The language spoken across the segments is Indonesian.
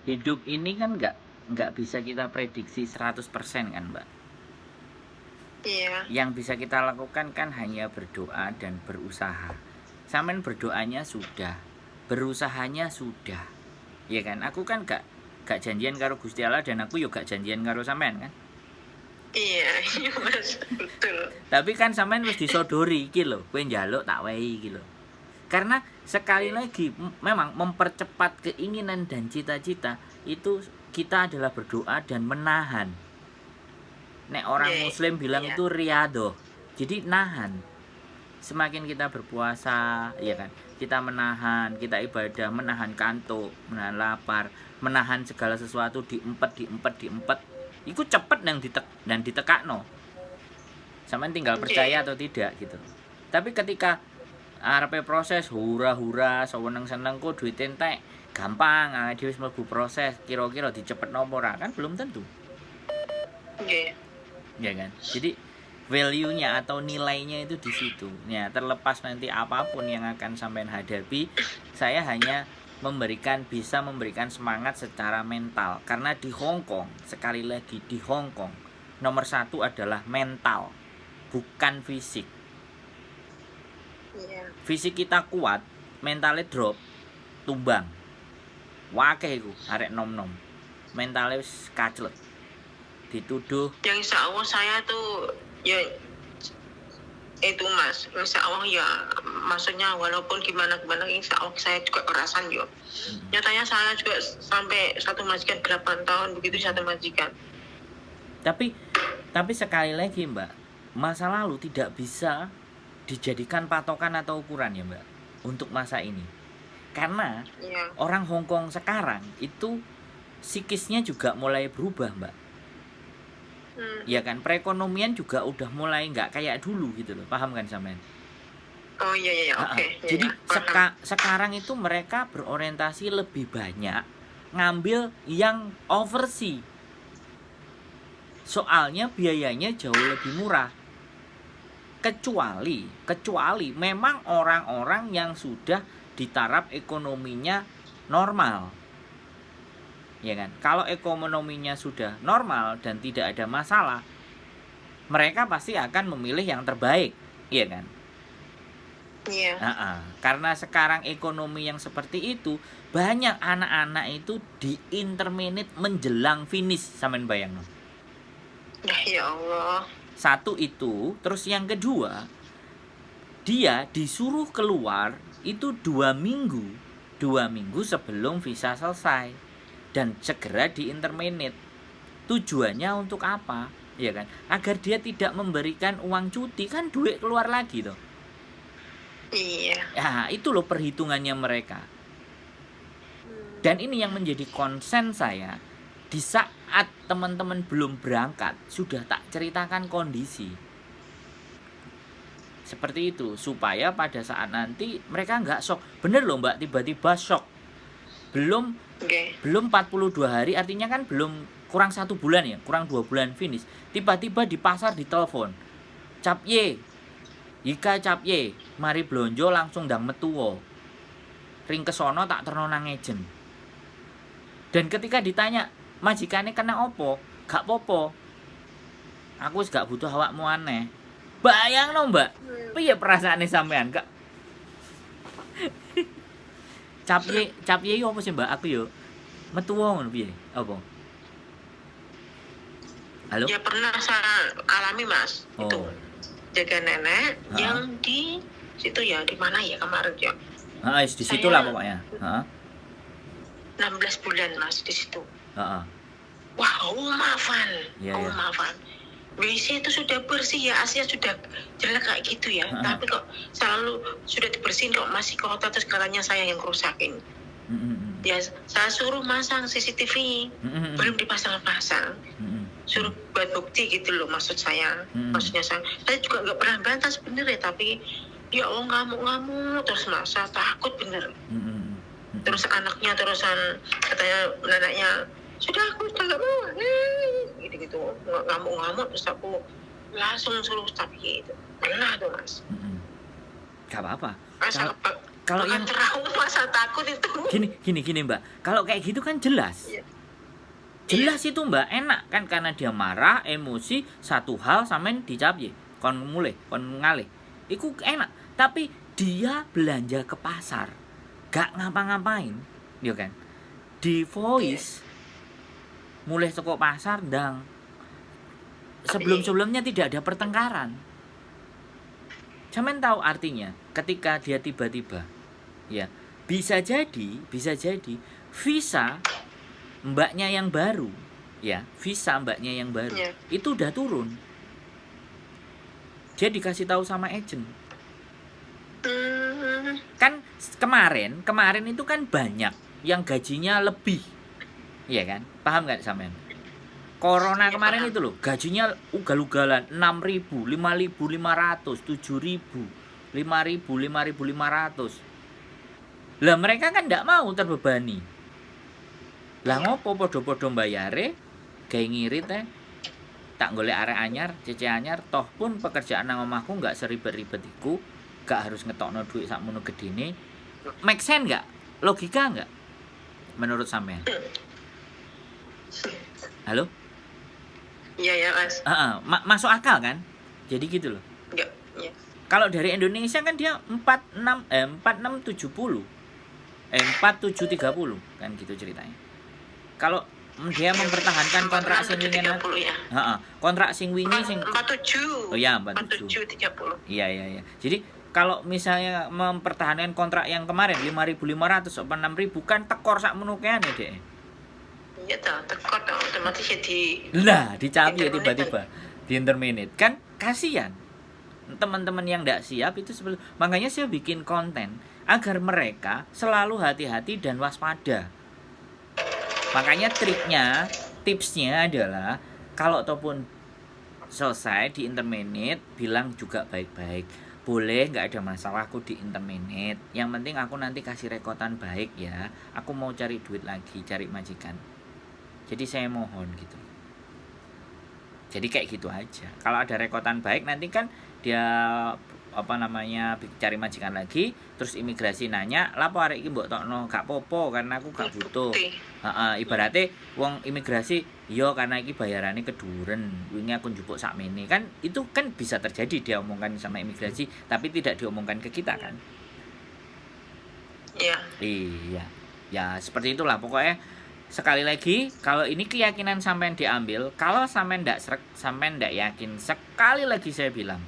hidup ini kan nggak bisa kita prediksi 100% kan, Mbak. Iya. Yang bisa kita lakukan kan hanya berdoa dan berusaha. Sampean berdoanya sudah, berusahanya sudah. Ya kan? Aku kan gak janjian karo Gusti Allah dan aku juga gak janjian karo sampean kan. Iya, Mas, betul. Tapi kan sampean wis disodori iki lho, kowe njaluk tak wehi iki lho. Karena sekali lagi memang mempercepat keinginan dan cita-cita itu kita adalah berdoa dan menahan. Nek orang muslim bilang itu riyadhah. Jadi nahan. Semakin kita berpuasa, ya kan, kita menahan, kita ibadah, menahan kantuk, menahan lapar, menahan segala sesuatu diempet. Iku cepet dan ditekakno. Sampeyan tinggal percaya atau tidak gitu. Tapi ketika arepe proses hura-hura seneng-seneng kok duit entek, gampang, dhewe wis mlebu proses, kira-kira dicepetno apa ora kan belum tentu. Ya kan? Jadi value-nya atau nilainya itu di situ. Ya, terlepas nanti apapun yang akan sampean hadapi, saya hanya bisa memberikan semangat secara mental. Karena di Hong Kong, sekali lagi di Hong Kong, nomor 1 adalah mental, bukan fisik. Fisik kita kuat, mentalnya drop, tumbang. Wakeh iku arek nom-nom. Mentalnya wis kaclet. Dituduh. Yang insya Allah saya tuh ya itu Mas, insya Allah ya, maksudnya walaupun gimana insya Allah saya juga kerasan yo. Nyatanya saya juga sampai satu majikan 8 tahun begitu satu majikan. Tapi sekali lagi Mbak, masa lalu tidak bisa dijadikan patokan atau ukuran ya Mbak untuk masa ini. Karena orang Hong Kong sekarang itu psikisnya juga mulai berubah Mbak. Ya kan, perekonomian juga udah mulai nggak kayak dulu gitu loh, paham kan sampean? Oh iya, oke. Jadi sekarang itu mereka berorientasi lebih banyak ngambil yang overseas. Soalnya biayanya jauh lebih murah. Kecuali memang orang-orang yang sudah di taraf ekonominya normal. Ya kan? Kalau ekonominya sudah normal dan tidak ada masalah, mereka pasti akan memilih yang terbaik, ya kan? Iya. Karena sekarang ekonomi yang seperti itu, banyak anak-anak itu di intermediate menjelang finish, sampean bayangno. Ya Allah. Satu itu, terus yang kedua, dia disuruh keluar itu 2 minggu sebelum visa selesai. Dan segera di intermediate. Tujuannya untuk apa? Ya kan? Agar dia tidak memberikan uang cuti, kan duit keluar lagi toh. Iya. Ya, itu loh perhitungannya mereka. Dan ini yang menjadi konsen saya. Di saat teman-teman belum berangkat, sudah tak ceritakan kondisi. Seperti itu, supaya pada saat nanti mereka nggak shock. Bener loh Mbak, tiba-tiba shock. Belum 42 hari, artinya kan belum, kurang 1 bulan ya, kurang 2 bulan finish. Tiba-tiba di pasar ditelepon, cap ye, Ika cap ye, mari blonjo langsung ndang metuwo. Ring kesono tak terno nang ejen. Dan ketika ditanya, majikane kena opo? Gak popo. Aku wis gak butuh awakmu aneh. Bayang no Mbak, piye perasaane sampean gak? Cap ye opo sih Mbak? Aku yo metu ngono piye? Apa? Halo? Ya pernah saya alami Mas. Itu jaga nenek yang di situ ya, di mana ya kemarin ya? Di situ lah pokoknya. 16 bulan Mas di situ. Wah, maafan. WC itu sudah bersih ya, aslinya sudah jelek kayak gitu ya. Tapi kok selalu sudah dibersihin kok masih kotor, terus katanya saya yang rusakin. Ya, saya suruh masang CCTV, belum dipasang-pasang. Suruh buat bukti gitu loh, maksud saya. Maksudnya saya juga nggak pernah bantah sebenarnya, tapi ya Allah ngamuk-ngamuk terus Mas, saya takut bener. Terus anaknya terusan katanya neneknya, sudah aku udah gak mau, gitu ngamuk-ngamuk, terus aku langsung suruh tapi gitu. Pernah tuh Mas. Gak apa-apa. Kalau yang trauma, saya takut itu. Gini Mbak. Kalau kayak gitu kan jelas. Jelas itu Mbak, enak kan karena dia marah, emosi, satu hal sampean dicapye. Kon mulai, kon ngalih. Iku enak. Tapi dia belanja ke pasar, gak ngapa-ngapain, ya kan? Di voice mulai toko pasar ndang. Sebelum-sebelumnya tidak ada pertengkaran. Sampean tahu artinya ketika dia tiba-tiba ya, bisa jadi visa mbaknya yang baru ya, visa mbaknya yang baru itu udah turun. Dia dikasih tahu sama agent. Kan kemarin itu kan banyak yang gajinya lebih. Iya kan? Paham enggak sampean? Corona kemarin itu loh, gajinya ugal-ugalan 6.000, 5.500, 7.000, 5.000, 5.500. Lah mereka kan ndak mau terbebani. Lah ngopo podo-podo mbayare gawe ngirit tak golek arek anyar, cece anyar, toh pun pekerjaan nang omahku enggak seribet-ribet iku, gak harus ngetokno duit sakmono gedene. Make sense enggak? Logika enggak? Menurut sampean? Halo? Iya Mas. Masuk akal kan? Jadi gitu loh. Enggak, iya. Kalau dari Indonesia kan dia 4670. 4730 kan gitu ceritanya. Kalau dia mempertahankan kontrak sing wingi kontrak sing wingi sing 47. Oh iya, 4730. Iya. Jadi kalau misalnya mempertahankan kontrak yang kemarin 5.500 apa 6.000 kan tekor sak menukeane Dek. Iya toh, tekor toh otomatis ya dicabut ya tiba-tiba di interminute. Kan kasihan. Teman-teman yang enggak siap itu seperti makanya saya bikin konten agar mereka selalu hati-hati dan waspada. Makanya tipsnya adalah kalau ataupun selesai di interminate bilang juga baik-baik. Boleh, nggak ada masalah aku di interminate. Yang penting aku nanti kasih rekotan baik ya. Aku mau cari duit lagi, cari majikan. Jadi saya mohon gitu. Jadi kayak gitu aja. Kalau ada rekotan baik nanti kan dia cari majikan lagi, terus imigrasi nanya, "Lapo arek iki mbok tokno gak popo karena aku gak butuh." Ibaratnya wong imigrasi, "Yo karena iki bayarane keduren, wingi aku njupuk sakmene." Kan itu kan bisa terjadi dia omongkan sama imigrasi, tapi tidak diomongkan ke kita kan? Iya. Ya seperti itulah pokoknya. Sekali lagi, kalau ini keyakinan sampean diambil, kalau sampean ndak srek, sampean ndak yakin, sekali lagi saya bilang,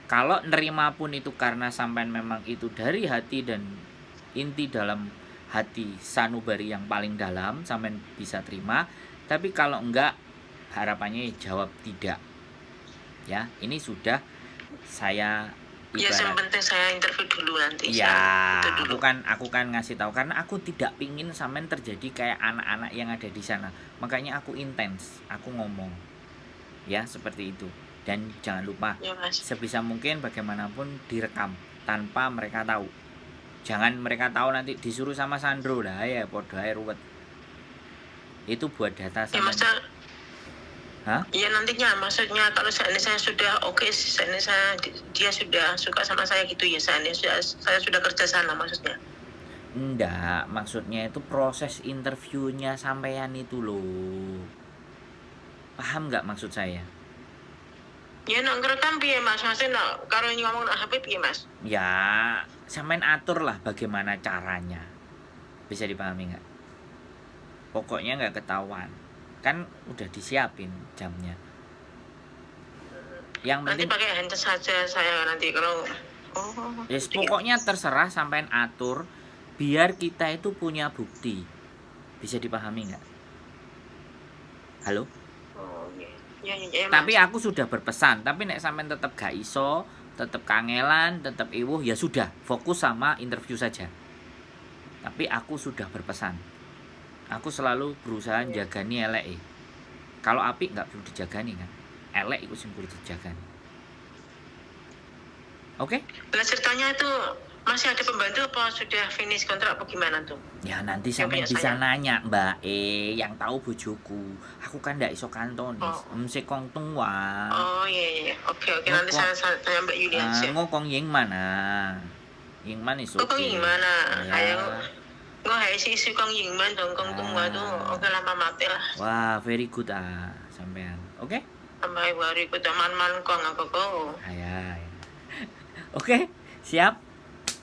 kalau nerima pun itu karena sampean memang itu dari hati dan inti dalam hati sanubari yang paling dalam, sampean bisa terima. Tapi kalau enggak, harapannya jawab tidak. Ya, ini sudah saya ibarat. Ya, yang penting saya interview dulu nanti. Ya, aku kan ngasih tahu karena aku tidak pingin sampean terjadi kayak anak-anak yang ada di sana. Makanya aku intens, aku ngomong. Ya, seperti itu. Dan jangan lupa, sebisa mungkin bagaimanapun direkam tanpa mereka tahu. Jangan mereka tahu nanti disuruh sama Sandro lah ya, podo ae ruwet. Itu buat data sama. Iya nantinya, maksudnya kalau seandainya saya sudah dia sudah suka sama saya gitu ya, saya sudah kerja sana maksudnya. Enggak, maksudnya itu proses interviewnya sampean itu loh. Paham nggak maksud saya? Ya nak ngerekam piye Mas? Maksudnya karo ngomong nak HP piye Mas? Ya, sampean atur lah bagaimana caranya. Bisa dipahami nggak? Pokoknya nggak ketahuan. Kan udah disiapin jamnya. Yang nanti pakai handset saja saya nanti kalau pokoknya terserah sampean atur biar kita itu punya bukti. Bisa dipahami nggak? Halo? Ya, tapi aku sudah berpesan, tapi nek sampean tetap gak iso, tetap kangelan, tetap iwuh, ya sudah, fokus sama interview saja. Tapi aku sudah berpesan. Aku selalu berusaha jagani elek. Kalau apik nggak perlu dijagani kan. Elek itu sing perlu dijagani. Oke? Lah ceritanya itu masih ada pembantu apa sudah finish kontrak apa gimana tuh? Ya nanti sampean bisa nanya, Mbak yang tahu bojoku. Aku kan ndak iso kantonis. Mesti kong tua. Oh iya. Oke. Nanti saya tanya Mbak Yulian. Ngokong yang mana? Ying Man is Kok okay. Ying Man à? Ya. Hay có hệ sĩ sư con Ying Man dong con tung wa tu oke lah mamate lah. Wah, very good sampean. Oke? Sampai wari ku teman-man kong aku ko. Ya. Oke, siap.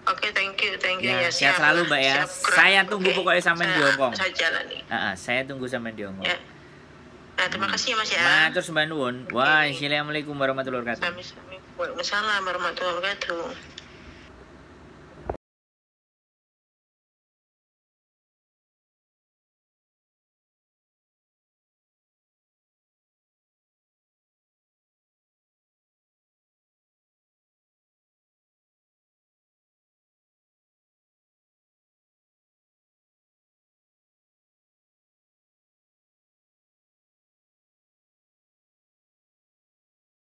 Oke, thank you Ya, ya. sehat selalu Mbak ya. Siap, gerak. Saya tunggu Oke, pokoknya sampean di Hong Kong. Saya jalan nih. Saya tunggu sampean di Hong Kong. Ya. Nah, terima kasih ya Mas ya. Matur sembah nuwun. Wah, assalamualaikum warahmatullahi wabarakatuh. Sami-sami. Waalaikumsalam warahmatullahi wabarakatuh.